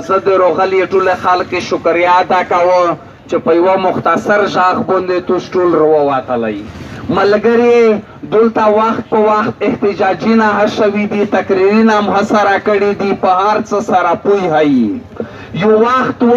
زه د روغلي ټوله خلک شکریه ادا کوم چې په یوه مختصر غږ باندې تاسو ټول راووتلی. ملګري دلته وخت په وخت احتجاجي نه شوي دي، تقریري نه هم سره کړي دي، په هر څه سره پوهیږي. یو وخت و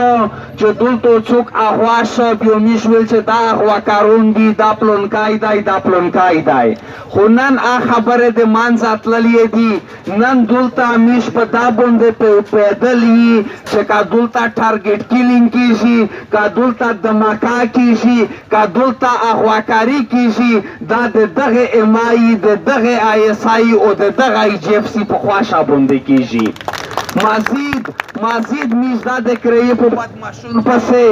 چې دلته څوک اغوا شه بیا میش ویل چې دا اغوا کارون دي، دا پلونکی دی، دا پلونکی دی. خو نن خبرې د منځه تللې دي. نن دلته میش په دا باندې پیدل وي چې که دلته ټارګېټ کیلینګ کیږي، که دلته دماکه کیږي، که دلته اغواکاري کیږي، دا د دغه امایي، د دغه آی اس آی او د دغه ای جی اف سی په خواشه باندې کیږي. مازید میز دا د کرایې په بدماشون پسې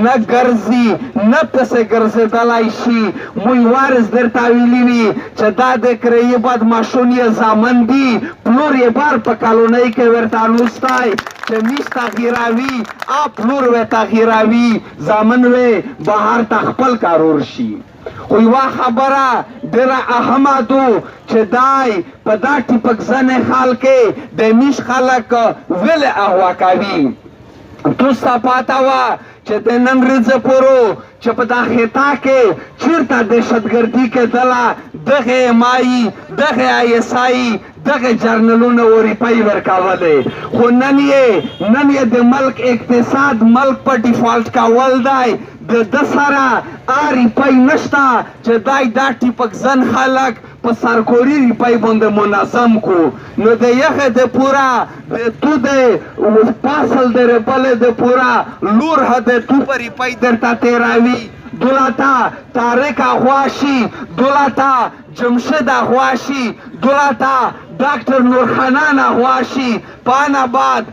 نه ګرځي، نه پسې ګرځېدلی شي. موی وارث درته ویلي وي چې دا د کرایې بدماشون یې زامن دي، پلور یې بار په کالونۍ کې ورته لوستی چې میز تغییروي، پلور وی تغییروي، زامن وی بهر ته خپل کارور شي. خو یوه خبره ډېره اهمه ده چې دی په دا ټیپک ځنې حال کې د میش خلک ولې اغوا کوي. تاسو ته پاته وه چې د نن ورځې پورې چې په دا خطا کې چېرته دهشتګردي کېدله، دغه امایي، دغه آی اس آی، دغه جرنلونه وریپۍ ورکولې. خو نن یې د ملک اقتصاد ملک په ډیفالټ کول دی. د ده سره ریپۍ نشته چې دی دا ټیپک زن خلک په سرکوري ریپۍ باندې منظم کو. نو د یخې د پوره د تو د پاسل د ربلې د پوره لور د تو په ریپۍ درته تېروي. دولتا طارق اغواشي، دولتا جمشید اغواشي، دولتا ډاکټر نورخانان اغواشي. پاناباد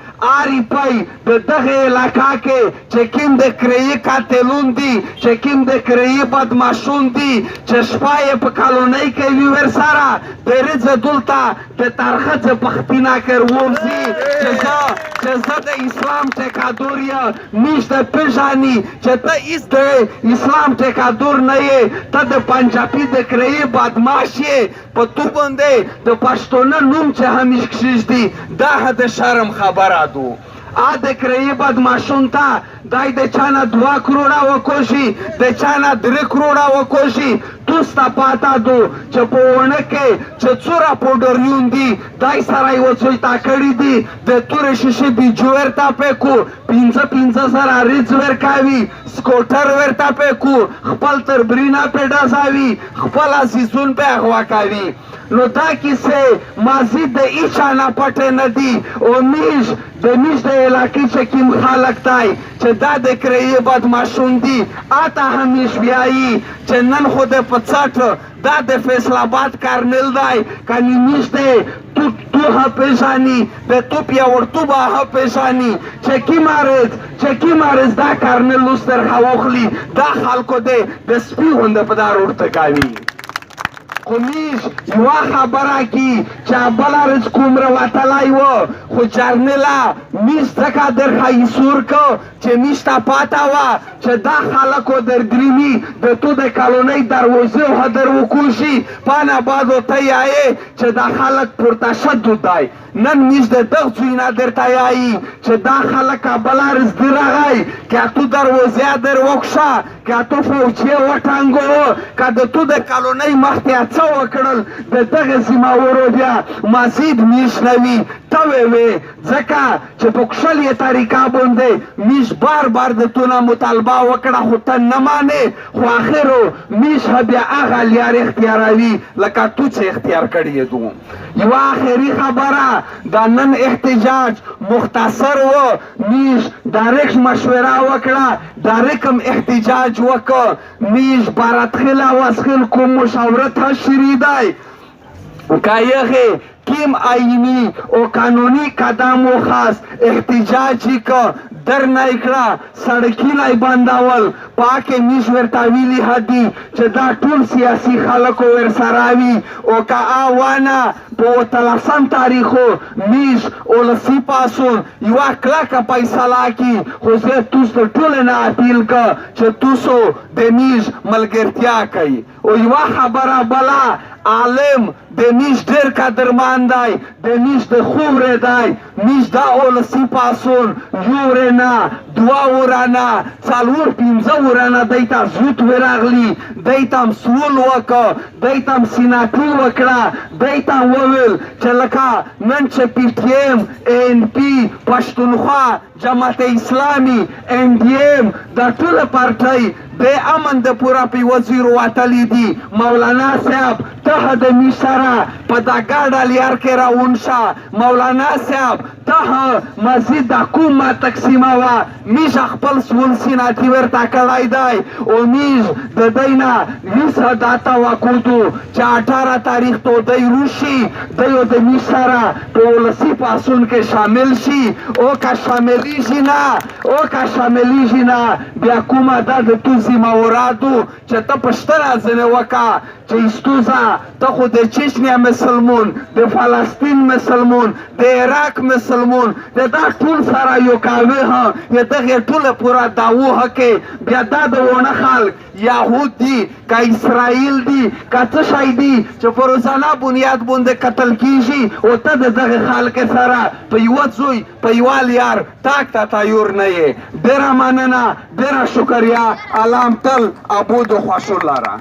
ریپۍ د دغه علاقه کې چې کوم د کرایې قاتلون دي، چې کوم د کرایې بدماشون دي، چې شپه یې په کالونۍ کې وي ورسره د ورځې دلته د ترخڅې پښتینه کرووځي چې زه د اسلام ټیکادور یم. میش د پېژني چې ته هېڅ د اسلام ټیکادور نه یې، ته د پنجابي د کرایې بدماش یې. په تو باندې د پښتونه نوم چې همیش کښېږدي، دا د شرم خبره ده. د کرایې بدماشون ته دی د چا نه 2 کروړه وکوشي، د چا نه 3 کروړه وکوشي. تاسو ته پاته ده چې په ونه کې چې څوره پوډریون دي، دی سره یې وڅویتا کړي دي. د تورې شیشې بیجو ورته پې کو، 5 زره ریځ ورکوي، سکوټر ورته پې کو، خپل تربرینه پې ډزوي، خپل عزیزون پې اغوا کوي. نو دا کیسې ماضي د هیچا نه پټې نه دي. او د میش د علاقې چې کوم خلک دی چې دا د کرایې بدماشون دي، اته همیش وایي چې نن خو د په څټ دا د فیصل آباد کارنل دی، کنی میش دی تو پېژني، د تو پیاوړتوبه پېژني چې کوم عرض دا کارنل اوس ترخه واخلي، دا خلکو دی د سپي غوندې په دا ورته کوي. خو میش یوه خبره کی چې بله ورځ کوم راوتلی و، خو جرنله میش ځکه درخه ایسور که چې میش ته پاته وه چې دا خلکو در دریمي د تو د کالونۍ دروازې و در وکوشي. پاناباد ورته یایې چې دا خلک پورته شدود دی. نن میش د دغه ځای نه درته یایي چې دا خلک بله ورځ دې راغی، که تو دروازې در وکشه، که تو فوجیې وټنګو، که د تو د کالونۍ مخکې څه وکړل، د دغه ذمهوارو بیا مزید میش نه وي. ته وې ځکه چې په کښلې طریقه باندې میش بار بار د تو نه مطالبه وکړه، خو ته نه مانې. خو آخرو میش بیا هغه لار اختیاروي لکه تو چې اختیار کړی دو. یوه آخري خبره، دا نن احتجاج مختصر و، میش ډایرکټ مشوره وکړه، ډایرکټ احتجاج وکړ. میش بارتخیل واسخیل کوم مشاورت ها شریدای که یخی کیم آئینی او قانونی قدم و خاص احتجاجی که در نایکړه سړکي نه بندول. پاکې میش ورته ویلي هدي چې دا ټول سیاسي خلکو ورسره وي، او که وانه په 13 تاریخو میش ولسي پاڅون یوه کلکه فیصله کړي. خو زه تاسو ټولو نه اپیل که چې تاسو د میش ملګرتیا کوئ. او یوه خبره بله، عالم د نیش ډیر قدرمن دی د نیش د خوره دی نیش دا اولسی پاسون یورنا دوا ورانه څلور پنځه ورانه دی ته زوت ورغلی دی ته سول وکړه دی ته سیناټي وکړه دی ته وویل چې لکه نن چې پی ټي ایم ان پی پښتونخوا جماعت اسلامي ان ډي ایم دا ټوله پارټۍ د امن د پورا پی وزیر وتلی دي مولانا صاحب ته د میسره په دا ګاډه لیار کې راون شه مولانا صاحب ته مزید د کومه تقسیموه میش خپل سول سیناټي ورته کړی دی او میش د دی نه 20 دا توقع دو چې 18 تاریخ تو دی روشي دی د میسره په ولسي پاسون کې شامل شي او که شاملیږي نه بیا کومه دا د تو ذمه‌ورادو چې ته پښتنه ځنې وکړه چې استوزه ته خو د چچنیا مسلمون د فلسطین مسلمون د عراق مسلمون د دا ټول سره یو کاوه ها یا دغه ټول پورا داوه کې بیا دا د ونه خلک یهود دي که اسرائیل دي که څه شی دي چې په روزانه بنیاد باندې قتل کیږي او ته د دغه خلک سره په یوه زوی په یوه لیار تاک ته تیار نه یې ډېره مننه ډېره شکریه علام تل ابود خوښو لره